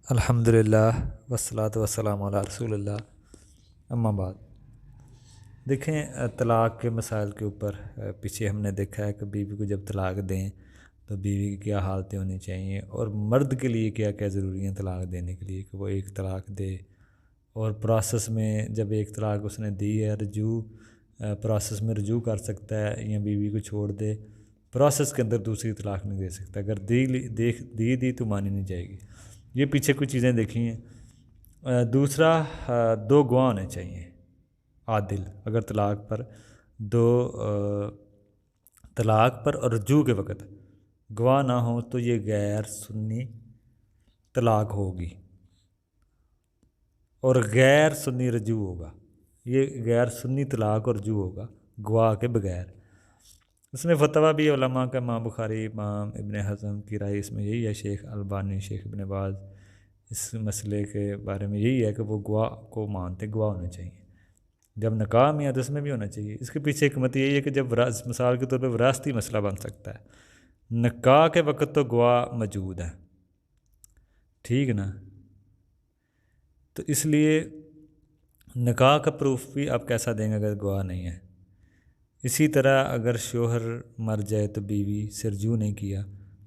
الحمدللہ والصلاۃ والسلام علی رسول اللہ اما بعد۔ دیکھیں طلاق کے مسائل کے اوپر پیچھے ہم نے دیکھا ہے کہ بیوی کو جب طلاق دیں تو بیوی کی کیا حالتیں ہونی چاہیے اور مرد کے لیے کیا کیا ضروری ہیں طلاق دینے کے لیے کہ وہ ایک طلاق دے، اور پروسیس میں جب ایک طلاق اس نے دی ہے رجوع پروسیس میں رجوع کر سکتا ہے یا بیوی کو چھوڑ دے، پروسیس کے اندر دوسری طلاق نہیں دے سکتا، اگر دی تو مانی نہیں جائے گی۔ یہ پیچھے کچھ چیزیں دیکھی ہیں۔ دوسرا، دو گواہ ہونے چاہیے عادل، اگر طلاق پر اور رجوع کے وقت گواہ نہ ہوں تو یہ غیر سنی طلاق ہوگی اور غیر سنی رجوع ہوگا۔ یہ غیر سنی طلاق اور رجوع ہوگا گواہ کے بغیر۔ اس میں فتویٰ بھی علماء کا، امام بخاری، امام ابن حزم کی رائے اس میں یہی ہے، شیخ البانی، شیخ ابن باز اس مسئلے کے بارے میں یہی ہے کہ وہ گواہ کو مانتے، گواہ ہونے چاہیے۔ جب نکاح میں ہے تو اس میں بھی ہونا چاہیے۔ اس کے پیچھے حکمت یہی ہے کہ جب مثال کے طور پہ وراثتی مسئلہ بن سکتا ہے، نکاح کے وقت تو گواہ موجود ہے، ٹھیک نا، تو اس لیے نکاح کا پروف بھی آپ کیسا دیں گے اگر گواہ نہیں ہے۔ اسی طرح اگر شوہر مر جائے تو بیوی سے رجوع نہیں کیا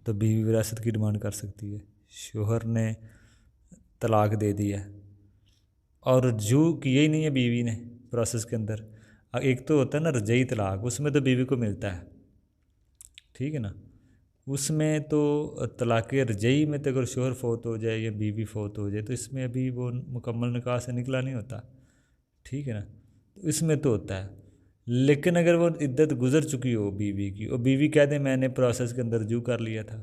تو بیوی وراثت کی ڈیمانڈ کر سکتی ہے۔ شوہر نے طلاق دے دی ہے اور رجوع کیا ہی نہیں ہے بیوی نے پروسیس کے اندر، ایک تو ہوتا ہے نا رجعی طلاق، اس میں تو بیوی کو ملتا ہے، ٹھیک ہے نا، اس میں تو طلاق رجعی میں تو اگر شوہر فوت ہو جائے یا بیوی فوت ہو جائے تو اس میں ابھی وہ مکمل نکاح سے نکلا نہیں ہوتا، ٹھیک ہے نا، تو اس میں تو ہوتا ہے۔ لیکن اگر وہ عدت گزر چکی ہو بیوی کی اور بیوی کہہ دیں میں نے پروسیس کے اندر رجوع کر لیا تھا،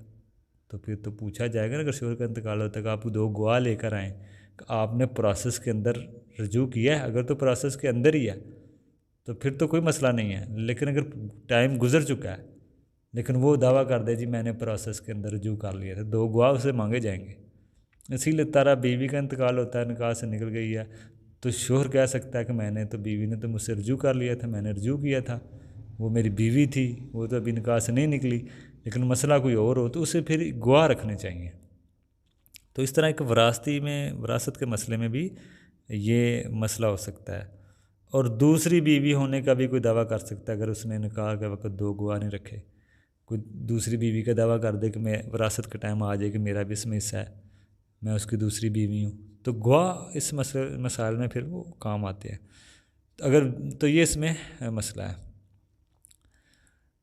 تو پھر تو پوچھا جائے گا نا، اگر شوہر کا انتقال ہوتا ہے کہ آپ دو گواہ لے کر آئیں کہ آپ نے پروسیس کے اندر رجوع کیا ہے، اگر تو پروسیس کے اندر ہی ہے تو پھر تو کوئی مسئلہ نہیں ہے۔ لیکن اگر ٹائم گزر چکا ہے لیکن وہ دعویٰ کر دے جی میں نے پروسیس کے اندر رجوع کر لیا تھا، دو گواہ اسے مانگے جائیں گے۔ اسی لیے طرح بیوی کا انتقال ہوتا ہے، نکاح سے نکل گئی ہے تو شوہر کہہ سکتا ہے کہ میں نے تو، بیوی نے تو مجھ سے رجوع کر لیا تھا، میں نے رجوع کیا تھا، وہ میری بیوی تھی، وہ تو ابھی نکاح سے نہیں نکلی، لیکن مسئلہ کوئی اور ہو تو اسے پھر گواہ رکھنے چاہیے۔ تو اس طرح ایک وراثت کے مسئلے میں بھی یہ مسئلہ ہو سکتا ہے، اور دوسری بیوی ہونے کا بھی کوئی دعویٰ کر سکتا ہے اگر اس نے نکاح کے وقت دو گواہ نہیں رکھے، کوئی دوسری بیوی کا دعویٰ کر دے کہ میں وراثت کا ٹائم آ جائے کہ میرا بھی اس میں حصہ ہے، میں اس کی دوسری بیوی ہوں، تو گواہ اس مسائل میں پھر وہ کام آتے ہیں، تو یہ اس میں مسئلہ ہے۔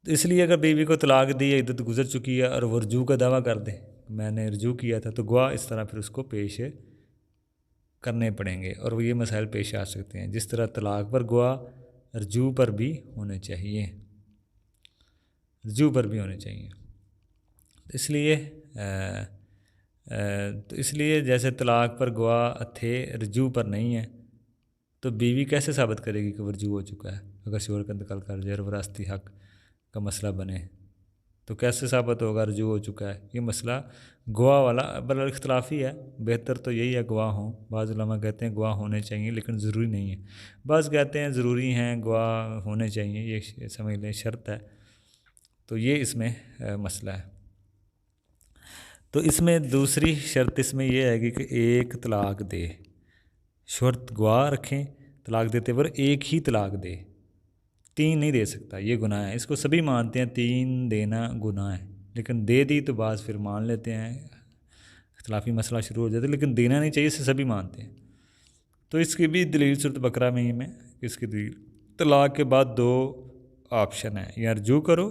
تو اس لیے اگر بیوی کو طلاق دی ہے، عدت گزر چکی ہے اور وہ رجوع کا دعویٰ کر دے میں نے رجوع کیا تھا، تو گواہ اس طرح پھر اس کو پیش کرنے پڑیں گے اور وہ یہ مسائل پیش آ سکتے ہیں، جس طرح طلاق پر گواہ رجوع پر بھی ہونے چاہیے، تو اس لیے جیسے طلاق پر گواہ تھے رجوع پر نہیں ہے تو بیوی کیسے ثابت کرے گی کہ وہ رجوع ہو چکا ہے؟ اگر شوہر کا انتقال کر جائے اور وراثتی حق کا مسئلہ بنے تو کیسے ثابت ہوگا رجوع ہو چکا ہے؟ یہ مسئلہ گواہ والا بل اختلافی ہے، بہتر تو یہی ہے گواہ ہوں۔ بعض علماء کہتے ہیں گواہ ہونے چاہیے لیکن ضروری نہیں ہے، بعض کہتے ہیں ضروری ہیں، گواہ ہونے چاہیے، یہ سمجھ لیں شرط ہے، تو یہ اس میں مسئلہ ہے۔ تو اس میں دوسری شرط اس میں یہ ہے گی کہ ایک طلاق دے، شوہر گواہ رکھیں طلاق دیتے پر ایک ہی طلاق دے، تین نہیں دے سکتا، یہ گناہ ہے، اس کو سبھی مانتے ہیں، تین دینا گناہ ہے، لیکن دے دی تو بعض پھر مان لیتے ہیں، اختلافی مسئلہ شروع ہو جاتا ہے، لیکن دینا نہیں چاہیے، اسے سبھی مانتے ہیں۔ تو اس کی بھی دلیل سورۃ بقرہ میں ہی اس کی دلیل، طلاق کے بعد دو آپشن ہیں، یا رجوع کرو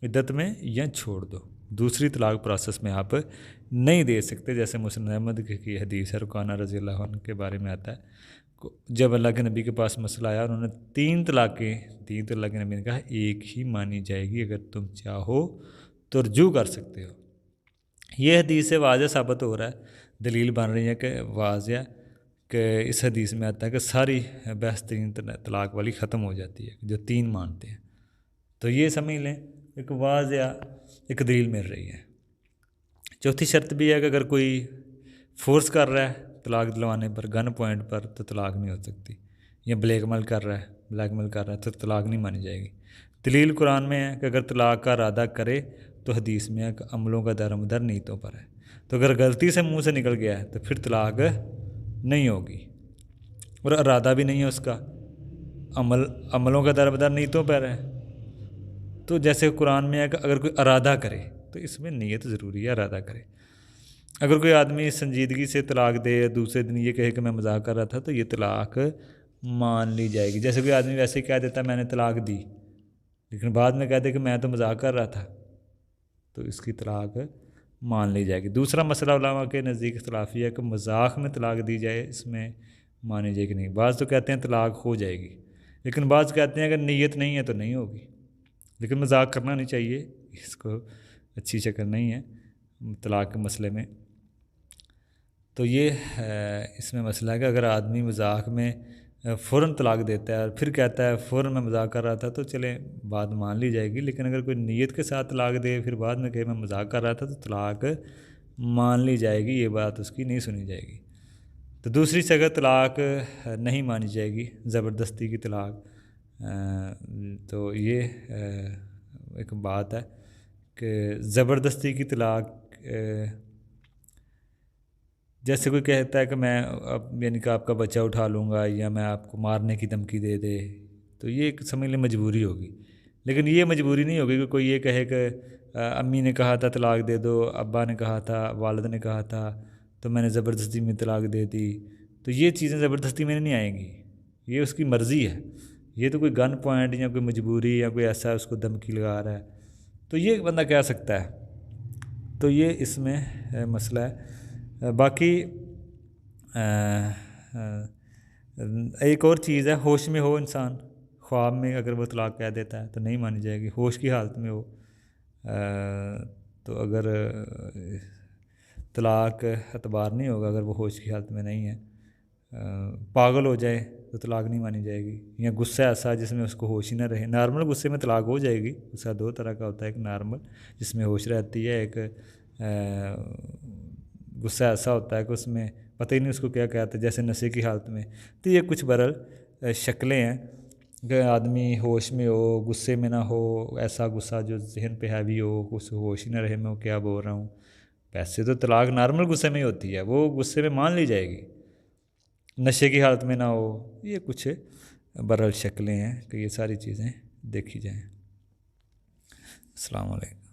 عدت میں یا چھوڑ دو، دوسری طلاق پروسیس میں آپ نہیں دے سکتے، جیسے مسلم احمد کی حدیث ہے، رکانہ رضی اللہ عنہ کے بارے میں آتا ہے، جب اللہ کے نبی کے پاس مسئلہ آیا انہوں نے تین طلاقیں دی تو اللہ کے نبی نے کہا ایک ہی مانی جائے گی، اگر تم چاہو تو رجوع کر سکتے ہو۔ یہ حدیث سے واضح ثابت ہو رہا ہے، دلیل بن رہی ہے کہ واضح کہ اس حدیث میں آتا ہے کہ ساری بحث ترین طلاق والی ختم ہو جاتی ہے جو تین مانتے ہیں، تو یہ سمجھ لیں ایک واضح ایک دلیل مل رہی ہے۔ چوتھی شرط بھی ہے کہ اگر کوئی فورس کر رہا ہے طلاق دلوانے پر، گن پوائنٹ پر، تو طلاق نہیں ہو سکتی، یا بلیک میل کر رہا ہے تو طلاق نہیں مانی جائے گی۔ دلیل قرآن میں ہے کہ اگر طلاق کا ارادہ کرے تو حدیث میں ہے کہ عملوں کا دار مدار نیتوں پر ہے، تو اگر غلطی سے منہ سے نکل گیا ہے تو پھر طلاق نہیں ہوگی، اور ارادہ بھی نہیں ہے اس کا، عملوں کا دربدر نیتوں پر ہے۔ تو جیسے قرآن میں ہے کہ اگر کوئی ارادہ کرے تو اس میں نیت ضروری ہے، ارادہ کرے۔ اگر کوئی آدمی سنجیدگی سے طلاق دے، دوسرے دن یہ کہے کہ میں مذاق کر رہا تھا، تو یہ طلاق مان لی جائے گی۔ جیسے کوئی آدمی ویسے ہی کہہ دیتا ہے میں نے طلاق دی، لیکن بعد میں کہہ دے کہ میں تو مذاق کر رہا تھا، تو اس کی طلاق مان لی جائے گی۔ دوسرا مسئلہ علماء کے نزدیک اختلافی ہے کہ مذاق میں طلاق دی جائے، اس میں مانی جائے گی نہیں۔ بعض تو کہتے ہیں طلاق ہو جائے گی، لیکن بعض کہتے ہیں اگر نیت نہیں ہے تو نہیں ہوگی، لیکن مذاق کرنا نہیں چاہیے، اس کو اچھی شکل نہیں ہے طلاق کے مسئلے میں۔ تو یہ اس میں مسئلہ ہے کہ اگر آدمی مذاق میں فوراً طلاق دیتا ہے اور پھر کہتا ہے فوراً میں مذاق کر رہا تھا، تو چلیں بات مان لی جائے گی، لیکن اگر کوئی نیت کے ساتھ طلاق دے پھر بعد میں کہے میں مذاق کر رہا تھا، تو طلاق مان لی جائے گی، یہ بات اس کی نہیں سنی جائے گی۔ تو دوسری سے اگر طلاق نہیں مانی جائے گی، زبردستی کی طلاق، تو یہ ایک بات ہے کہ زبردستی کی طلاق، جیسے کوئی کہتا ہے کہ میں یعنی کہ آپ کا بچہ اٹھا لوں گا، یا میں آپ کو مارنے کی دھمکی دے دے، تو یہ ایک سمجھ لیں مجبوری ہوگی، لیکن یہ مجبوری نہیں ہوگی کہ کوئی یہ کہے کہ امی نے کہا تھا طلاق دے دو، ابا نے کہا تھا، والد نے کہا تھا، تو میں نے زبردستی میں طلاق دے دی، تو یہ چیزیں زبردستی میں نہیں آئیں گی، یہ اس کی مرضی ہے۔ یہ تو کوئی گن پوائنٹ یا کوئی مجبوری یا کوئی ایسا اس کو دھمکی لگا رہا ہے، تو یہ بندہ کہہ سکتا ہے۔ تو یہ اس میں مسئلہ ہے۔ باقی ایک اور چیز ہے، ہوش میں ہو انسان، خواب میں اگر وہ طلاق کہہ دیتا ہے تو نہیں مانی جائے گی، ہوش کی حالت میں ہو تو اگر طلاق اعتبار نہیں ہوگا، اگر وہ ہوش کی حالت میں نہیں ہے، پاگل ہو جائے تو طلاق نہیں مانی جائے گی، یا غصہ ایسا جس میں اس کو ہوش ہی نہ رہے۔ نارمل غصے میں طلاق ہو جائے گی، غصہ دو طرح کا ہوتا ہے، ایک نارمل جس میں ہوش رہتی ہے، ایک غصہ ایسا ہوتا ہے کہ اس میں پتہ ہی نہیں اس کو کیا کہتا ہے، جیسے نشے کی حالت میں۔ تو یہ کچھ برحال شکلیں ہیں کہ آدمی ہوش میں ہو، غصے میں نہ ہو، ایسا غصہ جو ذہن پہ ہیوی ہو، اس ہوش ہی نہ رہے میں وہ کیا بول رہا ہوں۔ ویسے تو طلاق نارمل غصے میں ہی ہوتی ہے، وہ غصے میں مان لی جائے گی، نشے کی حالت میں نہ ہو۔ یہ کچھ برحال شکلیں ہیں کہ یہ ساری چیزیں دیکھی جائیں۔ السلام علیکم۔